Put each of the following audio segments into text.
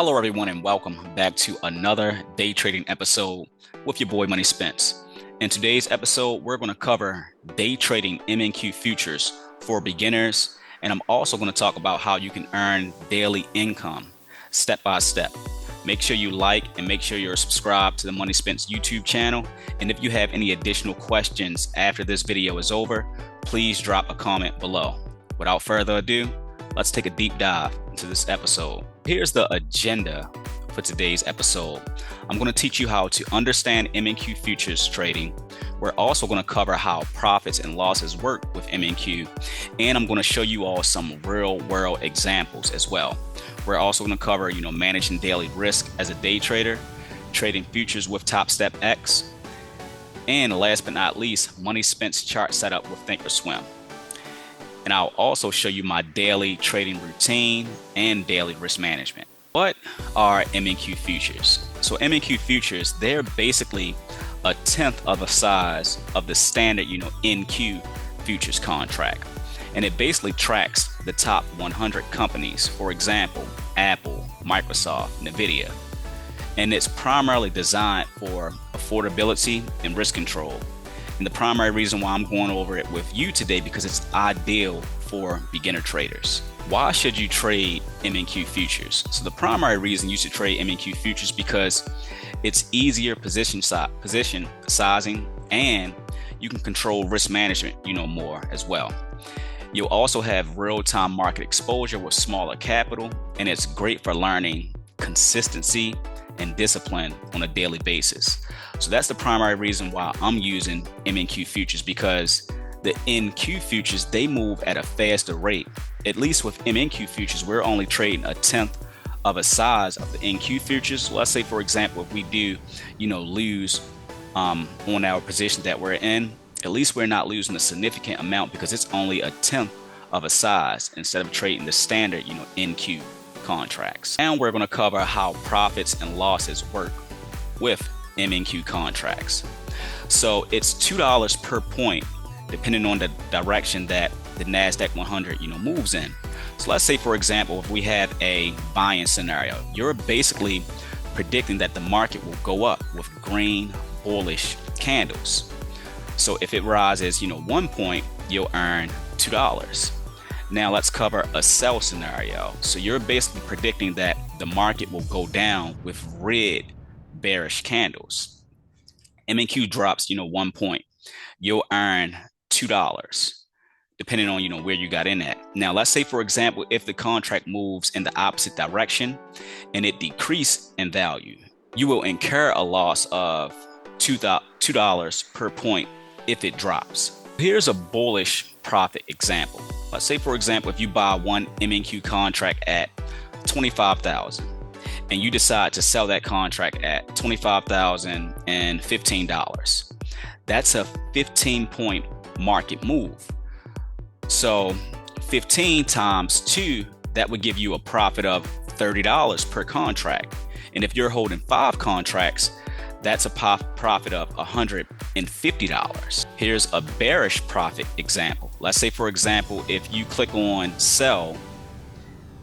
Hello everyone and welcome back to another day trading episode with your boy Money Spence. In today's episode, we're going to cover day trading MNQ futures for beginners, and I'm also going to talk about how you can earn daily income step by step. Make sure you like and make sure you're subscribed to the Money Spence YouTube channel. And if you have any additional questions after this video is over, please drop a comment below. Without further ado, let's take a deep dive into this episode. Here's the agenda for today's episode. I'm going to teach you how to understand MNQ futures trading. We're also going to cover how profits and losses work with MNQ, and I'm going to show you all some real world examples as well. We're also going to cover, managing daily risk as a day trader, trading futures with TopstepX, and last but not least, Money Spence chart setup with ThinkorSwim. And I'll also show you my daily trading routine and daily risk management. What are MNQ futures? So MNQ futures, they're basically a tenth of the size of the standard, NQ futures contract. And it basically tracks the top 100 companies, for example, Apple, Microsoft, Nvidia. And it's primarily designed for affordability and risk control. And the primary reason why I'm going over it with you today, because it's ideal for beginner traders. Why should you trade MNQ futures? So the primary reason you should trade MNQ futures because it's easier position sizing, and you can control risk management, more as well. You'll also have real-time market exposure with smaller capital, and it's great for learning consistency and discipline on a daily basis. So that's the primary reason why I'm using MNQ futures, because the NQ futures, they move at a faster rate. At least with MNQ futures, we're only trading a tenth of a size of the NQ futures. Let's say, for example, if we do, lose on our position that we're in, at least we're not losing a significant amount because it's only a tenth of a size instead of trading the standard, NQ contracts. And we're going to cover how profits and losses work with MNQ contracts. So it's $2 per point depending on the direction that the Nasdaq-100 moves in. So let's say, for example, if we have a buying scenario, you're basically predicting that the market will go up with green bullish candles. So if it rises 1 point, you'll earn $2. Now let's cover a sell scenario. So you're basically predicting that the market will go down with red bearish candles. MNQ drops 1 point, you'll earn $2 depending on where you got in at. Now let's say, for example, if the contract moves in the opposite direction and it decreases in value, you will incur a loss of $2 per point if it drops. Here's a bullish profit example. Let's say, for example, if you buy one MNQ contract at 25,000 and you decide to sell that contract at $25,015. That's a 15-point market move. So 15 times 2, that would give you a profit of $30 per contract. And if you're holding 5 contracts, that's a profit of $150. Here's a bearish profit example. Let's say, for example, if you click on sell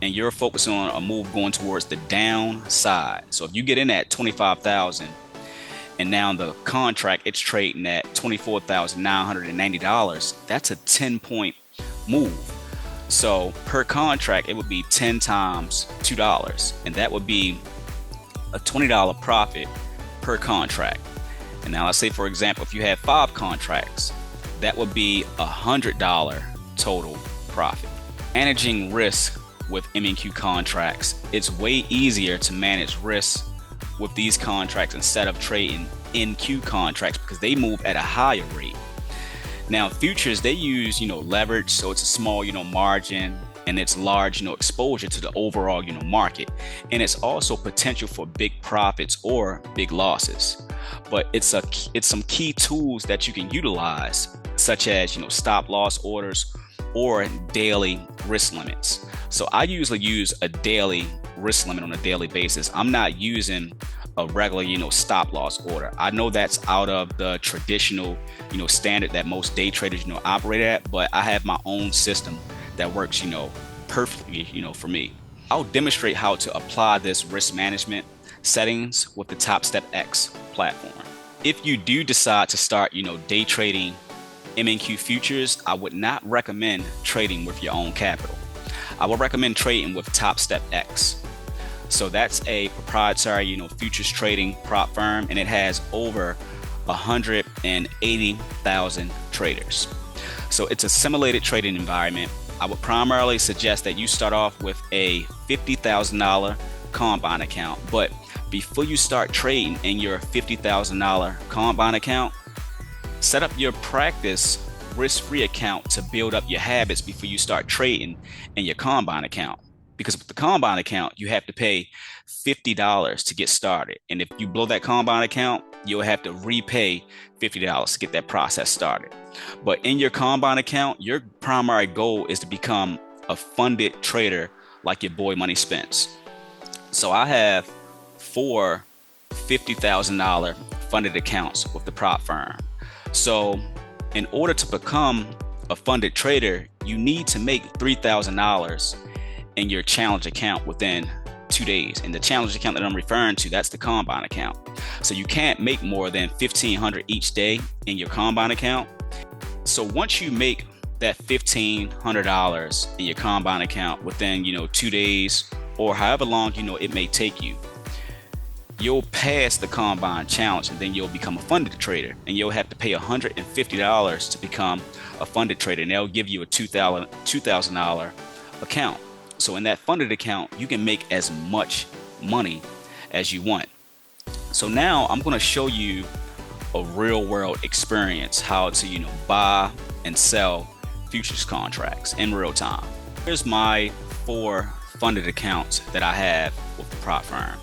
and you're focusing on a move going towards the downside. So if you get in at 25,000 and now the contract, it's trading at $24,990, that's a 10-point move. So per contract, it would be 10 times $2, and that would be a $20 profit per contract. And now let's say, for example, if you have 5 contracts, that would be $100 total profit. Managing risk with MNQ contracts, it's way easier to manage risk with these contracts instead of trading NQ contracts because they move at a higher rate. Now futures, they use leverage, so it's a small margin, and it's large exposure to the overall market, and it's also potential for big profits or big losses. But it's some key tools that you can utilize, such as stop loss orders or daily risk limits. So I usually use a daily risk limit on a daily basis. I'm not using a regular stop loss order. I know that's out of the traditional standard that most day traders operate at, but I have my own system that works perfectly for me. I'll demonstrate how to apply this risk management settings with the Topstepx platform. If you do decide to start, day trading MNQ futures, I would not recommend trading with your own capital. I would recommend trading with Topstepx. So that's a proprietary, futures trading prop firm, and it has over 180,000 traders. So it's a simulated trading environment. I would primarily suggest that you start off with a $50,000 combine account, but before you start trading in your $50,000 combine account, set up your practice risk-free account to build up your habits before you start trading in your combine account. Because with the combine account, you have to pay $50 to get started. And if you blow that combine account, you'll have to repay $50 to get that process started. But in your combine account, your primary goal is to become a funded trader like your boy Money Spence. So I have 4 $50,000 funded accounts with the prop firm. So in order to become a funded trader, you need to make $3,000 in your challenge account within 2 days. And the challenge account that I'm referring to, that's the combine account. So you can't make more than $1,500 each day in your combine account. So once you make that $1,500 in your combine account within 2 days or however long it may take you, you'll pass the combine challenge, and then you'll become a funded trader, and you'll have to pay $150 to become a funded trader, and they'll give you a $2,000 account. So in that funded account, you can make as much money as you want. So now I'm going to show you a real world experience, how to buy and sell futures contracts in real time. Here's my 4 funded accounts that I have with the prop firm.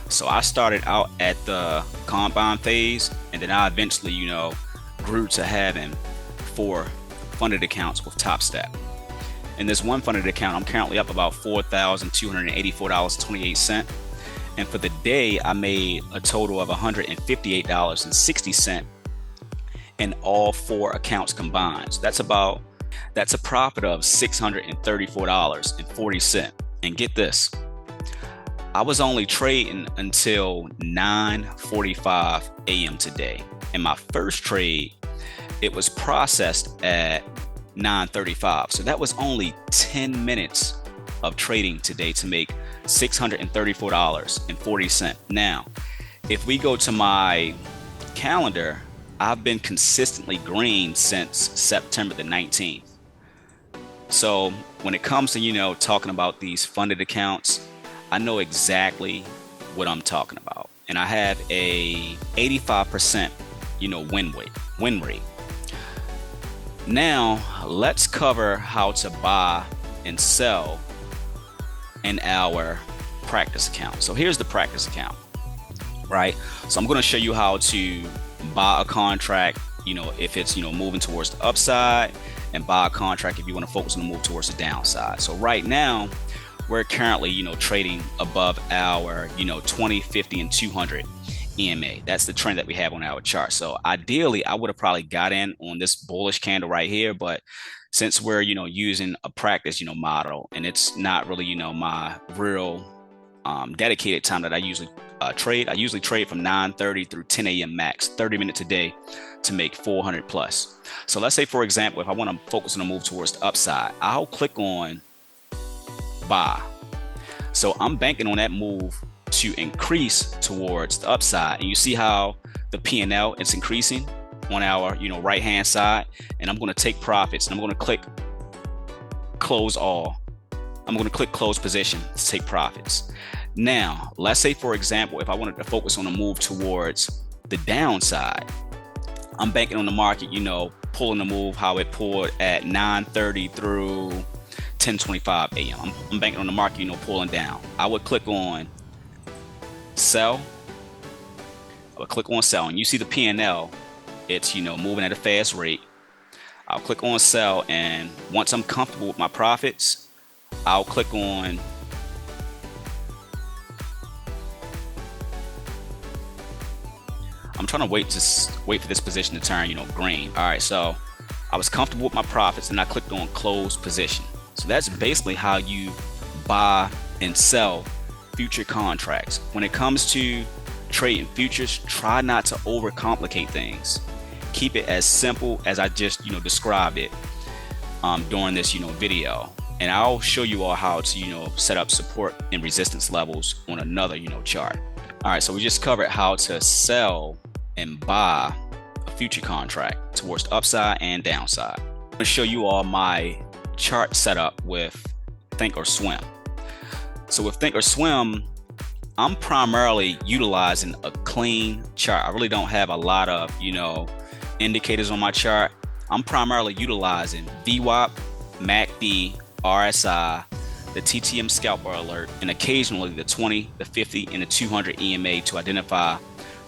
So I started out at the combine phase, and then I eventually grew to having 4 funded accounts with Topstep. In this one funded account, I'm currently up about $4,284.28. And for the day, I made a total of $158.60 in all 4 accounts combined. So that's a profit of $634.40. And get this, I was only trading until 9:45 a.m. today. And my first trade, it was processed at 9:35. So that was only 10 minutes of trading today to make $634.40. Now, if we go to my calendar, I've been consistently green since September the 19th. So when it comes to, talking about these funded accounts, I know exactly what I'm talking about. And I have a 85%, win rate. Now, let's cover how to buy and sell in our practice account. So here's the practice account, right? So I'm going to show you how to buy a contract, if it's, moving towards the upside, and buy a contract if you want to focus on the move towards the downside. So right now, we're currently, trading above our, 20, 50, and 200 EMA. That's the trend that we have on our chart. So ideally, I would have probably got in on this bullish candle right here, but since we're, using a practice, model, and it's not really, my real dedicated time that I usually trade. I usually trade from 9:30 through 10 a.m. max, 30 minutes a day to make 400 plus. So let's say, for example, if I want to focus on a move towards the upside, I'll click on buy. So I'm banking on that move to increase towards the upside. And you see how the P&L is increasing on our, right hand side. And I'm going to take profits, and I'm going to click close all. I'm going to click close position to take profits. Now, let's say, for example, if I wanted to focus on a move towards the downside, I'm banking on the market, pulling the move how it pulled at 9:30 through 10:25 a.m. I'm banking on the market, pulling down. I would click on sell. I would click on sell, and you see the P&L. It's, moving at a fast rate. I'll click on sell, and once I'm comfortable with my profits, I'll click on I'm trying to wait for this position to turn, green. All right, so I was comfortable with my profits, and I clicked on close position. So that's basically how you buy and sell future contracts. When it comes to trading futures, try not to overcomplicate things. Keep it as simple as I just described it during this video, and I'll show you all how to set up support and resistance levels on another chart. All right, so we just covered how to sell and buy a future contract towards the upside and downside. I'm going to show you all my chart setup with ThinkorSwim. So with ThinkorSwim, I'm primarily utilizing a clean chart. I really don't have a lot of indicators on my chart. I'm primarily utilizing VWAP, MACD, RSI, the TTM scalper alert, and occasionally the 20, the 50, and the 200 EMA to identify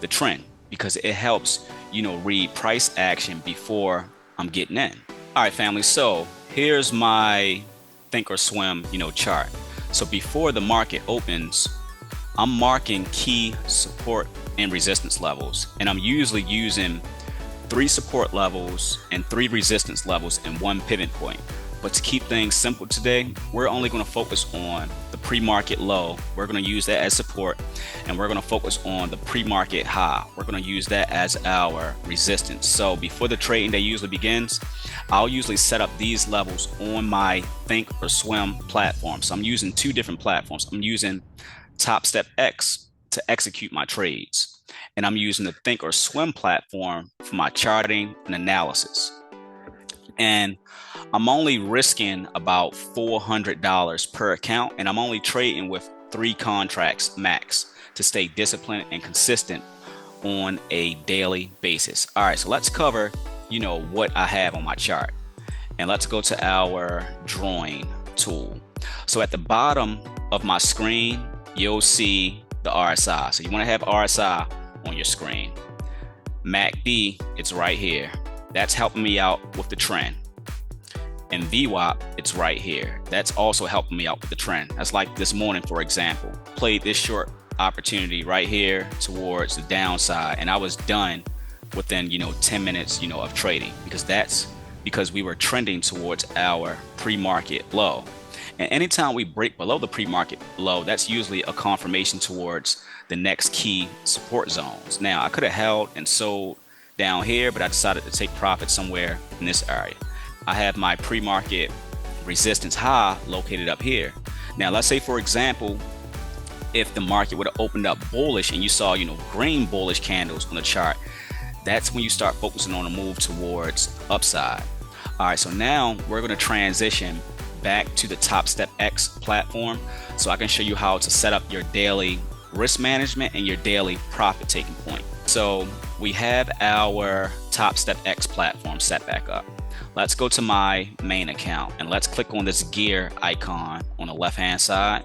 the trend, because it helps read price action before I'm getting in. All right, family, so here's my ThinkorSwim chart. So before the market opens, I'm marking key support and resistance levels, and I'm usually using 3 support levels and 3 resistance levels and 1 pivot point. But to keep things simple today, we're only going to focus on the pre-market low. We're going to use that as support, and we're going to focus on the pre-market high. We're going to use that as our resistance. So before the trading day usually begins, I'll usually set up these levels on my ThinkorSwim platform. So I'm using 2 different platforms. I'm using Topstepx to execute my trades, and I'm using the ThinkorSwim platform for my charting and analysis. And I'm only risking about $400 per account, and I'm only trading with 3 contracts max to stay disciplined and consistent on a daily basis. All right, so let's cover what I have on my chart, and let's go to our drawing tool. So at the bottom of my screen, you'll see the RSI. So you want to have RSI on your screen. MACD, it's right here. That's helping me out with the trend. And VWAP, it's right here. That's also helping me out with the trend. That's like this morning, for example. Played this short opportunity right here towards the downside, and I was done within 10 minutes of trading, because we were trending towards our pre-market low. And anytime we break below the pre-market low, that's usually a confirmation towards the next key support zones. Now, I could have held and sold down here, but I decided to take profit somewhere in this area. I have my pre-market resistance high located up here. Now, let's say, for example, if the market would have opened up bullish and you saw, green bullish candles on the chart, that's when you start focusing on a move towards upside. All right, so now we're going to transition back to the TopstepX platform so I can show you how to set up your daily risk management and your daily profit taking point. So we have our TopstepX platform set back up. Let's go to my main account and let's click on this gear icon on the left hand side.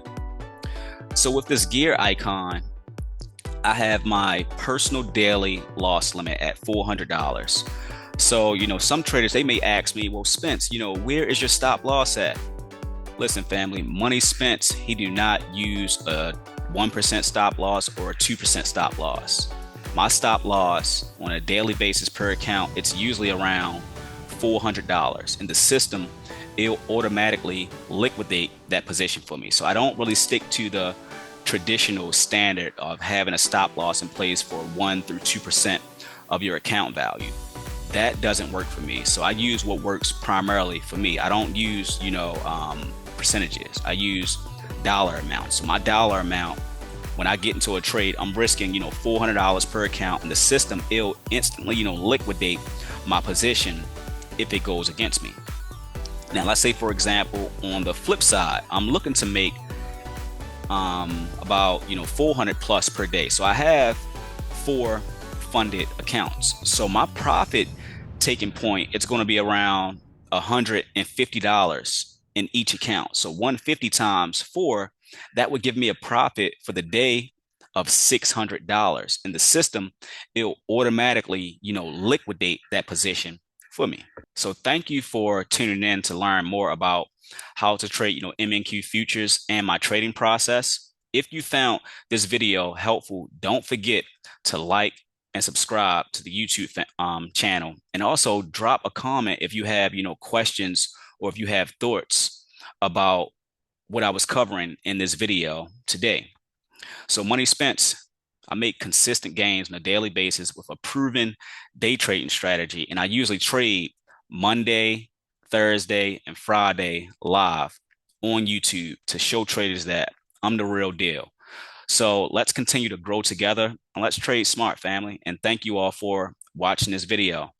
So with this gear icon, I have my personal daily loss limit at $400. So, some traders, they may ask me, well, Spence, where is your stop loss at? Listen, family, Money Spence, he do not use a 1% stop loss or a 2% stop loss. My stop loss on a daily basis per account, it's usually around $400. And the system, it'll automatically liquidate that position for me. So I don't really stick to the traditional standard of having a stop loss in place for 1 through 2% of your account value. That doesn't work for me. So I use what works primarily for me. I don't use, percentages. I use dollar amounts. So my dollar amount, when I get into a trade, I'm risking, $400 per account, and the system, it'll instantly, liquidate my position if it goes against me. Now, let's say, for example, on the flip side, I'm looking to make about 400 plus per day. So I have 4 funded accounts. So my profit taking point, it's going to be around $150 in each account. So 150 times 4, that would give me a profit for the day of $600. And the system, it'll automatically, liquidate that position for me. So thank you for tuning in to learn more about how to trade, MNQ futures and my trading process. If you found this video helpful, don't forget to like and subscribe to the YouTube channel, and also drop a comment if you have, questions, or if you have thoughts about what I was covering in this video today. So money spent, I make consistent gains on a daily basis with a proven day trading strategy. And I usually trade Monday, Thursday, and Friday live on YouTube to show traders that I'm the real deal. So let's continue to grow together and let's trade smart, family. And thank you all for watching this video.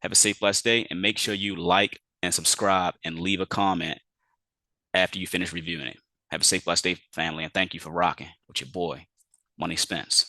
Have a safe, blessed day, and make sure you like and subscribe and leave a comment after you finish reviewing it. Have a safe, blessed day, family, and thank you for rocking with your boy, Money Spence.